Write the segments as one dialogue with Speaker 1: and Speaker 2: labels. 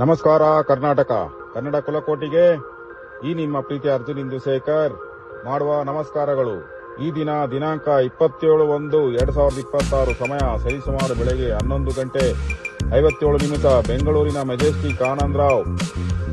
Speaker 1: ನಮಸ್ಕಾರ ಕರ್ನಾಟಕ ಕನ್ನಡ ಕುಲಕೋಟಿಗೆ ಈ ನಿಮ್ಮ ಪ್ರೀತಿ ಅರ್ಜುನ್ ಇಂದುಶೇಖರ್ ಮಾಡುವ ನಮಸ್ಕಾರಗಳು. ಈ ದಿನ ದಿನಾಂಕ 27/1/2026 ಸಮಯ ಸರಿಸುಮಾರು ಬೆಳಗ್ಗೆ 11 ಗಂಟೆ 57 ನಿಮಿಷ. ಬೆಂಗಳೂರಿನ ಮೆಜೆಸ್ಟಿಕ್ ಆನಂದರಾವ್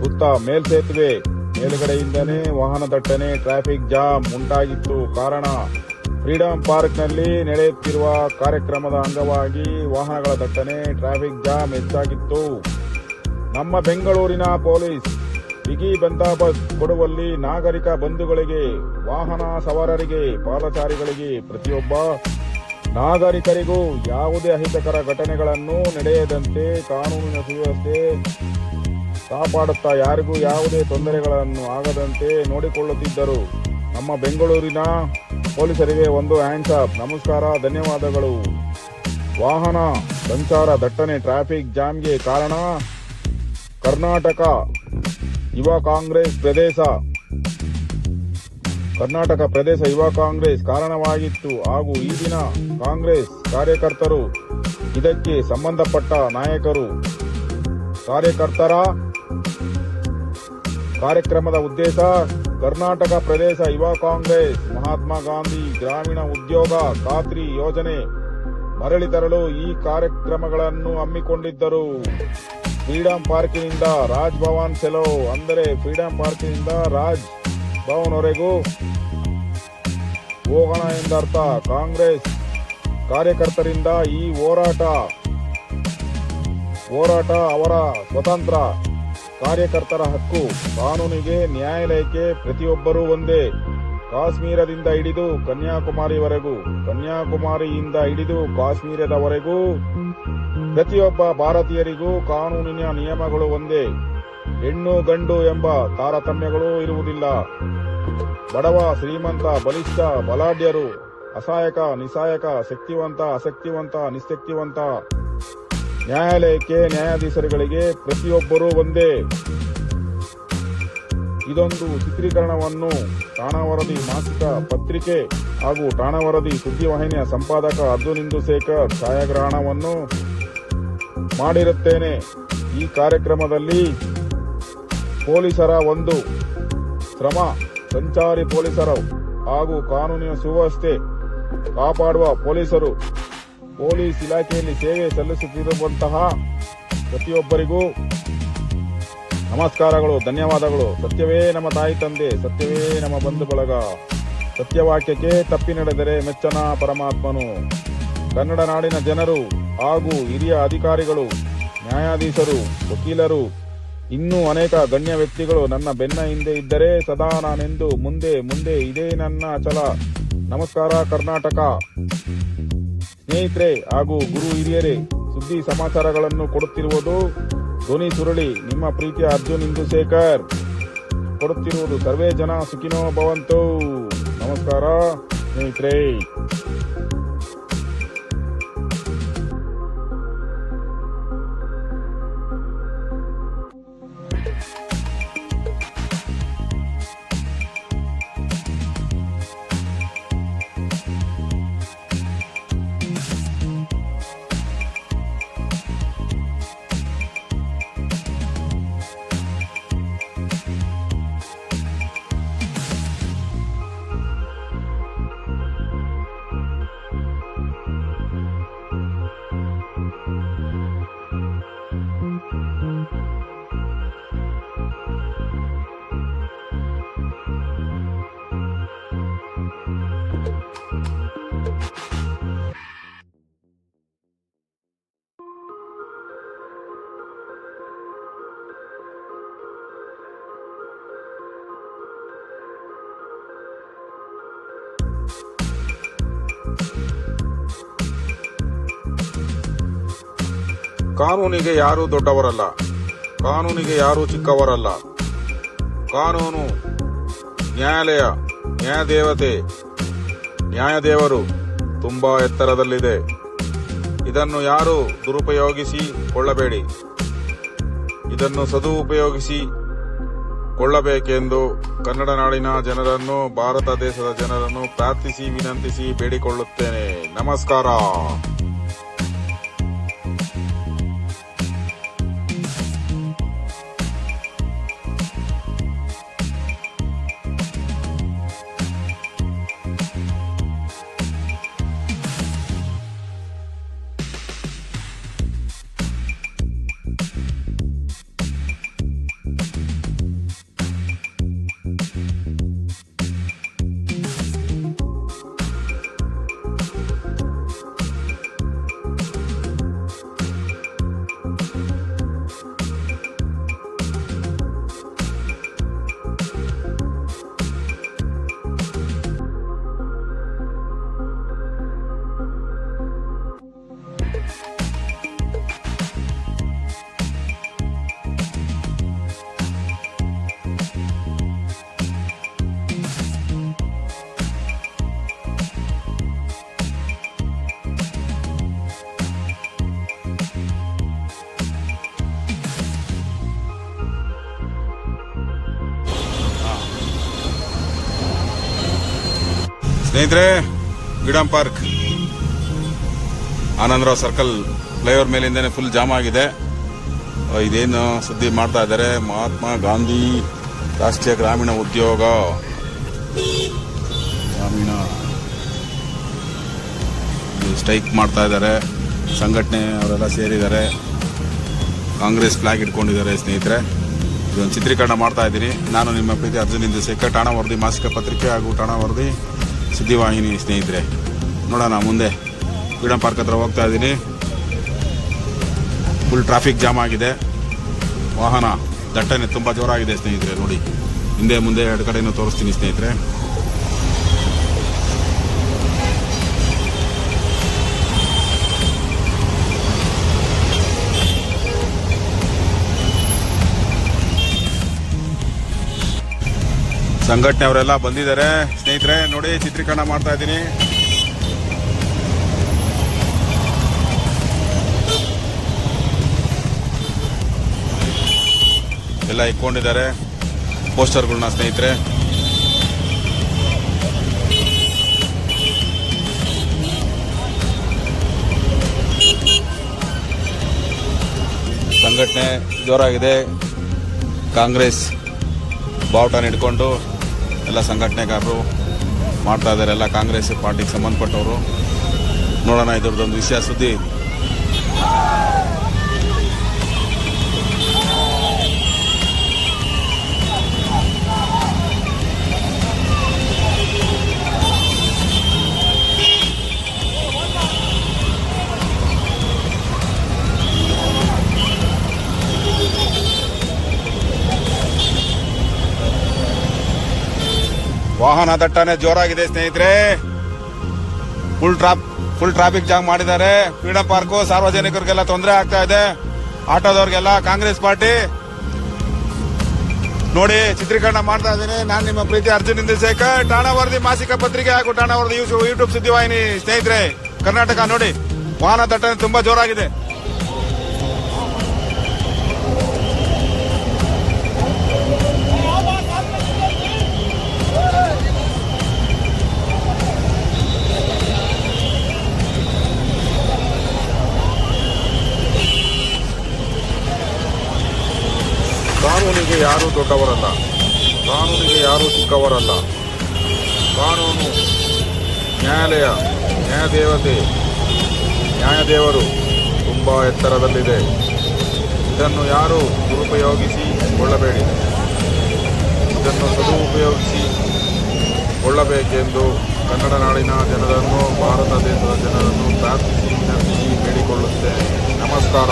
Speaker 1: ವೃತ್ತ ಮೇಲ್ಸೇತುವೆ ಮೇಲುಗಡೆಯಿಂದನೇ ವಾಹನ ದಟ್ಟಣೆ ಟ್ರಾಫಿಕ್ ಜಾಮ್ ಉಂಟಾಗಿತ್ತು. ಕಾರಣ ಫ್ರೀಡಂ ಪಾರ್ಕ್ನಲ್ಲಿ ನಡೆಯುತ್ತಿರುವ ಕಾರ್ಯಕ್ರಮದ ಅಂಗವಾಗಿ ವಾಹನಗಳ ದಟ್ಟಣೆ ಟ್ರಾಫಿಕ್ ಜಾಮ್ ಹೆಚ್ಚಾಗಿತ್ತು. ನಮ್ಮ ಬೆಂಗಳೂರಿನ ಪೊಲೀಸ್ ಬಿಗಿ ಬಂದೋಬಸ್ತ್ ಕೊಡುವಲ್ಲಿ ನಾಗರಿಕ ಬಂಧುಗಳಿಗೆ, ವಾಹನ ಸವಾರರಿಗೆ, ಪಾದಚಾರಿಗಳಿಗೆ, ಪ್ರತಿಯೊಬ್ಬ ನಾಗರಿಕರಿಗೂ ಯಾವುದೇ ಅಹಿತಕರ ಘಟನೆಗಳನ್ನು ನಡೆಯದಂತೆ ಕಾನೂನಿನ ಸುವ್ಯವಸ್ಥೆ ಕಾಪಾಡುತ್ತಾ ಯಾರಿಗೂ ಯಾವುದೇ ತೊಂದರೆಗಳನ್ನು ಆಗದಂತೆ ನೋಡಿಕೊಳ್ಳುತ್ತಿದ್ದರು. ನಮ್ಮ ಬೆಂಗಳೂರಿನ ಪೊಲೀಸರಿಗೆ ಒಂದು ಹ್ಯಾಂಡ್ಸ್ ಅಪ್, ನಮಸ್ಕಾರ, ಧನ್ಯವಾದಗಳು. ವಾಹನ ಸಂಚಾರ ದಟ್ಟಣೆ ಟ್ರಾಫಿಕ್ ಜಾಮ್ಗೆ ಕಾರಣ ಕರ್ನಾಟಕ ಯುವ ಕಾಂಗ್ರೆಸ್ ಯುವ ಕಾಂಗ್ರೆಸ್ ಕಾರಣವಾಗಿತ್ತು ಹಾಗೂ ಈ ದಿನ ಕಾಂಗ್ರೆಸ್ ಕಾರ್ಯಕರ್ತರು ಇದಕ್ಕೆ ಸಂಬಂಧಪಟ್ಟ ನಾಯಕರು ಕಾರ್ಯಕರ್ತರ ಕಾರ್ಯಕ್ರಮದ ಉದ್ದೇಶ ಕರ್ನಾಟಕ ಪ್ರದೇಶ ಯುವ ಕಾಂಗ್ರೆಸ್ ಮಹಾತ್ಮ ಗಾಂಧಿ ಗ್ರಾಮೀಣ ಉದ್ಯೋಗ ಖಾತ್ರಿ ಯೋಜನೆ ಮರಳಿ ತರಲು ಈ ಕಾರ್ಯಕ್ರಮಗಳನ್ನು ಹಮ್ಮಿಕೊಂಡಿದ್ದರು. ಫ್ರೀಡಂ ಪಾರ್ಕಿನಿಂದ ರಾಜ್ ಭವನ್ ಚಲೋ ಅಂದರೆ ಫ್ರೀಡಂ ಪಾರ್ಕಿನಿಂದ ರಾಜ್ ಭವನ್ ವರೆಗೂ ಹೋಗೋಣ ಎಂದರ್ಥ. ಕಾಂಗ್ರೆಸ್ ಕಾರ್ಯಕರ್ತರಿಂದ ಈ ಹೋರಾಟ ಅವರ ಸ್ವತಂತ್ರ ಕಾರ್ಯಕರ್ತರ ಹಕ್ಕು. ಕಾನೂನಿಗೆ ನ್ಯಾಯಾಲಯಕ್ಕೆ ಪ್ರತಿಯೊಬ್ಬರೂ ಒಂದೇ. ಕಾಶ್ಮೀರದಿಂದ ಹಿಡಿದು ಕನ್ಯಾಕುಮಾರಿವರೆಗೂ, ಕನ್ಯಾಕುಮಾರಿಯಿಂದ ಹಿಡಿದು ಕಾಶ್ಮೀರದವರೆಗೂ ಪ್ರತಿಯೊಬ್ಬ ಭಾರತೀಯರಿಗೂ ಕಾನೂನಿನ ನಿಯಮಗಳು ಒಂದೇ. ಹೆಣ್ಣು ಗಂಡು ಎಂಬ ತಾರತಮ್ಯಗಳು ಇರುವುದಿಲ್ಲ. ಬಡವ ಶ್ರೀಮಂತ, ಬಲಿಷ್ಠ ಬಲಾಢ್ಯರು, ಅಸಹಾಯಕ ನಿಸ್ಸಹಾಯಕ, ಶಕ್ತಿವಂತ ಅಶಕ್ತಿವಂತ ನಿಶಕ್ತಿವಂತ, ನ್ಯಾಯಾಲಯಕ್ಕೆ ನ್ಯಾಯಾಧೀಶರುಗಳಿಗೆ ಪ್ರತಿಯೊಬ್ಬರೂ ಒಂದೇ. ಇದೊಂದು ಚಿತ್ರೀಕರಣವನ್ನು ಠಾಣವರದಿ ಮಾಸಿಕ ಪತ್ರಿಕೆ ಹಾಗೂ ಠಾಣವರದಿ ಸುದ್ದಿವಾಹಿನಿಯ ಸಂಪಾದಕ ಅರ್ಜುನ್ ಇಂದುಶೇಖರ್ ಛಾಯಾಗ್ರಹಣವನ್ನು ಮಾಡಿರುತ್ತೇನೆ. ಈ ಕಾರ್ಯಕ್ರಮದಲ್ಲಿ ಪೊಲೀಸರ ಒಂದು ಶ್ರಮ, ಸಂಚಾರಿ ಪೊಲೀಸರು ಹಾಗೂ ಕಾನೂನಿನ ಸುವ್ಯವಸ್ಥೆ ಕಾಪಾಡುವ ಪೊಲೀಸರು, ಪೊಲೀಸ್ ಇಲಾಖೆಯಲ್ಲಿ ಸೇವೆ ಸಲ್ಲಿಸುತ್ತಿರುವಂತಹ ಪ್ರತಿಯೊಬ್ಬರಿಗೂ ನಮಸ್ಕಾರಗಳು, ಧನ್ಯವಾದಗಳು. ಸತ್ಯವೇ ನಮ್ಮ ತಾಯಿ ತಂದೆ, ಸತ್ಯವೇ ನಮ್ಮ ಬಂಧು ಬಳಗ, ಸತ್ಯವಾಕ್ಯಕ್ಕೆ ತಪ್ಪಿ ನಡೆದರೆ ಮೆಚ್ಚನ ಪರಮಾತ್ಮನು. ಕನ್ನಡ ನಾಡಿನ ಜನರು ಹಾಗೂ ಹಿರಿಯ ಅಧಿಕಾರಿಗಳು, ನ್ಯಾಯಾಧೀಶರು, ವಕೀಲರು, ಇನ್ನೂ ಅನೇಕ ಗಣ್ಯ ವ್ಯಕ್ತಿಗಳು ನನ್ನ ಬೆನ್ನ ಹಿಂದೆ ಇದ್ದರೆ ಸದಾ ನಾನೆಂದು ಮುಂದೆ ಮುಂದೆ ಇದೇ ನನ್ನ ಅಚಲ. ನಮಸ್ಕಾರ ಕರ್ನಾಟಕ. ಸ್ನೇಹಿತರೆ ಹಾಗೂ ಗುರು ಹಿರಿಯರೇ, ಸುದ್ದಿ ಸಮಾಚಾರಗಳನ್ನು ಕೊಡುತ್ತಿರುವುದು ಧ್ವನಿ ಸುರುಳಿ ನಿಮ್ಮ ಪ್ರೀತಿಯ ಅರ್ಜುನ್ ಇಂದುಶೇಖರ್. ಕೊಡುತ್ತಿರುವುದು ಸರ್ವೇ ಜನ ಸುಖಿನೋ ಭವಂತು. ನಮಸ್ಕಾರ ಸ್ನೇಹಿತರೆ. ಕಾನೂನಿಗೆ ಯಾರೂ ದೊಡ್ಡವರಲ್ಲ, ಕಾನೂನಿಗೆ ಯಾರೂ ಚಿಕ್ಕವರಲ್ಲ. ಕಾನೂನು, ನ್ಯಾಯಾಲಯ, ನ್ಯಾಯದೇವತೆ, ನ್ಯಾಯದೇವರು ತುಂಬಾ ಎತ್ತರದಲ್ಲಿದೆ. ಇದನ್ನು ಯಾರೂ ದುರುಪಯೋಗಿಸಿಕೊಳ್ಳಬೇಡಿ. ಇದನ್ನು ಸದುಪಯೋಗಿಸಿ ಕೊಳ್ಳಬೇಕೆಂದು ಕನ್ನಡ ನಾಡಿನ ಜನರನ್ನು, ಭಾರತ ದೇಶದ ಜನರನ್ನು ಪ್ರಾರ್ಥಿಸಿ ವಿನಂತಿಸಿ ಬೇಡಿಕೊಳ್ಳುತ್ತೇನೆ. ನಮಸ್ಕಾರ.
Speaker 2: ಸ್ನೇಹಿತರೆ, freedom park Anandrao circle flyover ಮೇಲಿಂದನೇ ಫುಲ್ ಜಾಮ್ ಆಗಿದೆ. ಇದೇನು ಸುದ್ದಿ ಮಾಡ್ತಾ ಇದ್ದಾರೆ, ಮಹಾತ್ಮ ಗಾಂಧಿ ರಾಷ್ಟ್ರೀಯ ಗ್ರಾಮೀಣ ಉದ್ಯೋಗ ಸ್ಟ್ರೈಕ್ ಮಾಡ್ತಾ ಇದ್ದಾರೆ. ಸಂಘಟನೆ ಅವರೆಲ್ಲ ಸೇರಿದ್ದಾರೆ. ಕಾಂಗ್ರೆಸ್ ಫ್ಲಾಗ್ ಇಟ್ಕೊಂಡಿದ್ದಾರೆ. ಸ್ನೇಹಿತರೆ, ಇದೊಂದು ಚಿತ್ರೀಕರಣ ಮಾಡ್ತಾ ಇದ್ದೀನಿ. ನಾನು ನಿಮ್ಮ ಪ್ರೀತಿ ಅರ್ಜುನ್ ಇಂದು ಠಾಣಾ ವರದಿ ಮಾಸಿಕ ಪತ್ರಿಕೆ ಹಾಗೂ ಠಾಣಾ ವರದಿ ಸುದ್ದಿವಾಹಿನಿ. ಸ್ನೇಹಿತರೆ, ನೋಡೋಣ ಮುಂದೆ. ಫ್ರೀಡಂ ಪಾರ್ಕ್ ಹತ್ರ ಹೋಗ್ತಾ ಇದ್ದೀನಿ. ಫುಲ್ ಟ್ರಾಫಿಕ್ ಜಾಮ್ ಆಗಿದೆ. ವಾಹನ ದಟ್ಟಣೆ ತುಂಬ ಜೋರಾಗಿದೆ. ಸ್ನೇಹಿತರೆ ನೋಡಿ, ಹಿಂದೆ ಮುಂದೆ ಎರಡು ಕಡೆನೂ ತೋರಿಸ್ತೀನಿ. ಸ್ನೇಹಿತರೆ, ಸಂಘಟನೆ ಅವರೆಲ್ಲ ಬಂದಿದ್ದಾರೆ. ಸ್ನೇಹಿತರೆ ನೋಡಿ, ಚಿತ್ರೀಕರಣ ಮಾಡ್ತಾ ಇದ್ದೀನಿ. ಎಲ್ಲ ಇಟ್ಕೊಂಡಿದ್ದಾರೆ ಪೋಸ್ಟರ್ಗಳನ್ನ. ಸ್ನೇಹಿತರೆ, ಸಂಘಟನೆ ಜೋರಾಗಿದೆ. ಕಾಂಗ್ರೆಸ್ ಬಾವುಟನ ಹಿಡ್ಕೊಂಡು ಎಲ್ಲ ಸಂಘಟನೆಗಾರರು ಮಾಡ್ತಾ ಇದ್ದಾರೆ. ಎಲ್ಲ ಕಾಂಗ್ರೆಸ್ ಪಾರ್ಟಿಗೆ ಸಂಬಂಧಪಟ್ಟವರು. ನೋಡೋಣ ಇದ್ರದ್ದೊಂದು ವಿಷಯ ಸುದ್ದಿ. ವಾಹನ ದಟ್ಟಣೆ ಜೋರಾಗಿದೆ. ಸ್ನೇಹಿತರೆ, ಫುಲ್ ಟ್ರಾಫಿಕ್ ಜಾಮ್ ಮಾಡಿದ್ದಾರೆ. ಫ್ರೀಡಂ ಪಾರ್ಕ್ ಸಾರ್ವಜನಿಕರಿಗೆಲ್ಲ ತೊಂದರೆ ಆಗ್ತಾ ಇದೆ. ಆಟೋದವ್ರಿಗೆಲ್ಲ ಕಾಂಗ್ರೆಸ್ ಪಾರ್ಟಿ. ನೋಡಿ, ಚಿತ್ರೀಕರಣ ಮಾಡ್ತಾ ಇದ್ದೀನಿ. ನಾನು ನಿಮ್ಮ ಪ್ರೀತಿ ಅರ್ಜುನ್ ಇಂದ್ರಶೇಖರ್, ಠಾಣಾ ವರದಿ ಮಾಸಿಕ ಪತ್ರಿಕೆ ಹಾಗೂ ಠಾಣಾ ವರದಿ ಯೂಟ್ಯೂಬ್ ಸುದ್ದಿವಾಹಿನಿ. ಸ್ನೇಹಿತರೆ, ಕರ್ನಾಟಕ ನೋಡಿ, ವಾಹನ ದಟ್ಟಣೆ ತುಂಬಾ ಜೋರಾಗಿದೆ.
Speaker 1: ಕಾನೂನಿಗೆ ಯಾರೂ ದೊಡ್ಡವರಲ್ಲ, ಕಾನೂನಿಗೆ ಯಾರೂ ಚಿಕ್ಕವರಲ್ಲ. ಕಾನೂನು, ನ್ಯಾಯಾಲಯ, ನ್ಯಾಯದೇವರು ತುಂಬ ಎತ್ತರದಲ್ಲಿದೆ. ಇದನ್ನು ಯಾರೂ ದುರುಪಯೋಗಿಸಿಕೊಳ್ಳಬೇಡಿ. ಇದನ್ನು ಸದುಪಯೋಗಿಸಿಕೊಳ್ಳಬೇಕೆಂದು ಕನ್ನಡ ನಾಡಿನ ಜನರನ್ನು, ಭಾರತ ದೇಶದ ಜನರನ್ನು ಪ್ರಾರ್ಥಿಸಿ ನಂಬಿಸಿ ಬೇಡಿಕೊಳ್ಳುತ್ತೇನೆ. ನಮಸ್ಕಾರ.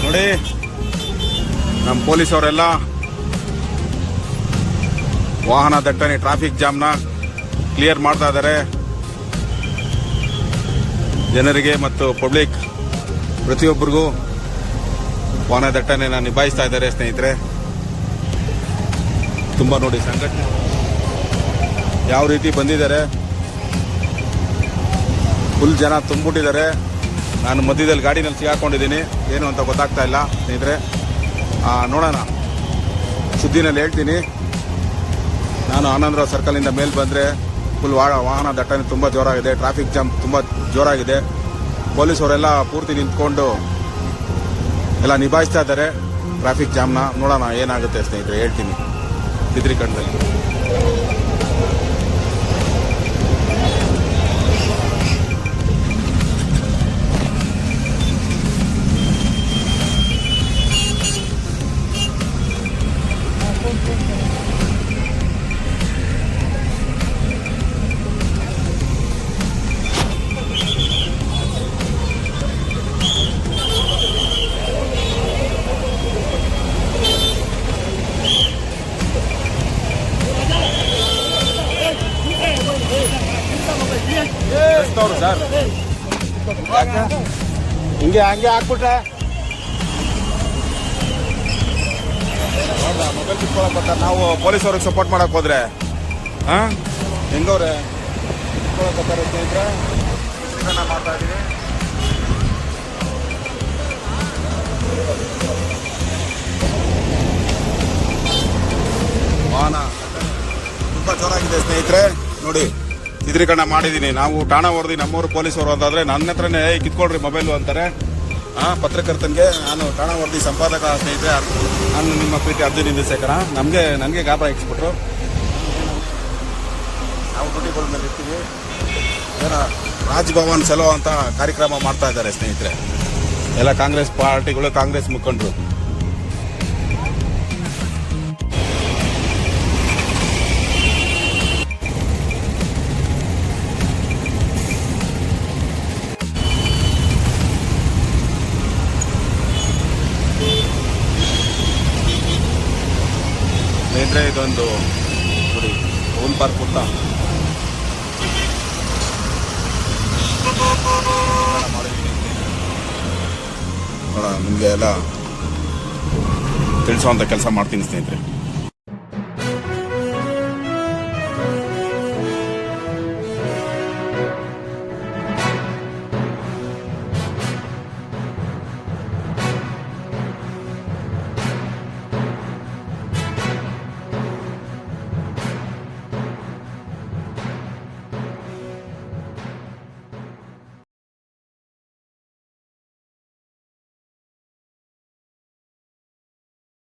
Speaker 2: ನೋಡಿ, ನಮ್ಮ ಪೊಲೀಸ್ ಅವರೆಲ್ಲ ವಾಹನ ದಟ್ಟಣೆ ಟ್ರಾಫಿಕ್ ಜಾಮ್ನ ಕ್ಲಿಯರ್ ಮಾಡ್ತಾ ಇದ್ದಾರೆ. ಜನರಿಗೆ ಮತ್ತು ಪಬ್ಲಿಕ್ ಪ್ರತಿಯೊಬ್ಬರಿಗೂ ವಾಹನ ದಟ್ಟಣೆನ ನಿಭಾಯಿಸ್ತಾ ಇದ್ದಾರೆ. ಸ್ನೇಹಿತರೆ, ತುಂಬ ನೋಡಿ ಸಂಘಟನೆ ಯಾವ ರೀತಿ ಬಂದಿದ್ದಾರೆ. ಫುಲ್ ಜನ ತುಂಬಿಟ್ಟಿದ್ದಾರೆ. ನಾನು ಮಧ್ಯದಲ್ಲಿ ಗಾಡಿನಲ್ಲಿ ಸಿಗಾಕೊಂಡಿದ್ದೀನಿ, ಏನು ಅಂತ ಗೊತ್ತಾಗ್ತಾ ಇಲ್ಲ. ಸ್ನೇಹಿತರೆ, ನೋಡೋಣ, ಸುದ್ದಿನಲ್ಲಿ ಹೇಳ್ತೀನಿ. ನಾನು ಆನಂದರಾವ್ ಸರ್ಕಲಿಂದ ಮೇಲೆ ಬಂದರೆ ಫುಲ್ ವಾಹನ ದಟ್ಟಣೆ ತುಂಬ ಜೋರಾಗಿದೆ. ಟ್ರಾಫಿಕ್ ಜಾಮ್ ತುಂಬ ಜೋರಾಗಿದೆ. ಪೊಲೀಸವರೆಲ್ಲ ಪೂರ್ತಿ ನಿಂತ್ಕೊಂಡು ಎಲ್ಲ ನಿಭಾಯಿಸ್ತಾ ಇದ್ದಾರೆ ಟ್ರಾಫಿಕ್ ಜಾಮ್ನ. ನೋಡೋಣ ಏನಾಗುತ್ತೆ ಸ್ನೇಹಿತರೆ, ಹೇಳ್ತೀನಿ ಚಿತ್ರೀಕರಣದಲ್ಲಿ. ಸರ್ ಹಿಂಗೆ ಹಂಗೆ ಹಾಕ್ಬಿಟ್ರೆ ಮೊಬೈಲ್ ಕಿತ್ಕೊಳಕ್ ಬರ್ತಾರೆ. ನಾವು ಪೊಲೀಸವ್ರಿಗೆ ಸಪೋರ್ಟ್ ಮಾಡಕ್ ಹೋದ್ರೆ ಹೆಂಗವ್ರೆ ಕಿತ್ಕೊಳಕ್ ಬರ್ತಾರೆ. ಸ್ನೇಹಿತರೆ, ಮಾಡ್ತಾ ಇದ್ದೀನಿ. ವಾಹನ ಜೋರಾಗಿದೆ ಸ್ನೇಹಿತರೆ. ನೋಡಿ ಚಿತ್ರೀಕರಣ ಮಾಡಿದ್ದೀನಿ. ನಾವು ಠಾಣಾ ವರದಿ ನಮ್ಮೂರು ಪೊಲೀಸರು ಅಂತಾದ್ರೆ ನನ್ನ ಹತ್ರನೇ ಕಿತ್ಕೊಳ್ರಿ ಮೊಬೈಲು ಅಂತಾರೆ. ಪತ್ರಕರ್ತನಿಗೆ ನಾನು ಠಾಣಾ ವರದಿ ಸಂಪಾದಕ ಸ್ನೇಹಿತರೆ. ನಾನು ನಿಮ್ಮ ಪ್ರೀತಿ ಅರ್ಜುನ್ ಇಂದ್ರಶೇಖರ. ನನಗೆ ಗಾಬರಿ ಇಕ್ಸ್ಬಿಟ್ರು. ನಾವು ಡ್ಯೂಟಿಗಳ ಮೇಲೆ ಇರ್ತೀವಿ. ಏನೋ ರಾಜ್ಭವನ್ ಸೆಲೋ ಅಂತ ಕಾರ್ಯಕ್ರಮ ಮಾಡ್ತಾ ಇದ್ದಾರೆ ಸ್ನೇಹಿತರೆ. ಎಲ್ಲ ಕಾಂಗ್ರೆಸ್ ಪಾರ್ಟಿಗಳು, ಕಾಂಗ್ರೆಸ್ ಮುಖಂಡರು. ಸ್ನೇಹಿತರೆ ಇದೊಂದು ನೋಡಿ ಓನ್ ಪಾರ್ಕ್ ಅಂತ ನಿಮಗೆ ಎಲ್ಲ ತಿಳಿಸುವಂಥ ಕೆಲಸ ಮಾಡ್ತೀನಿ ಸ್ನೇಹಿತರೆ.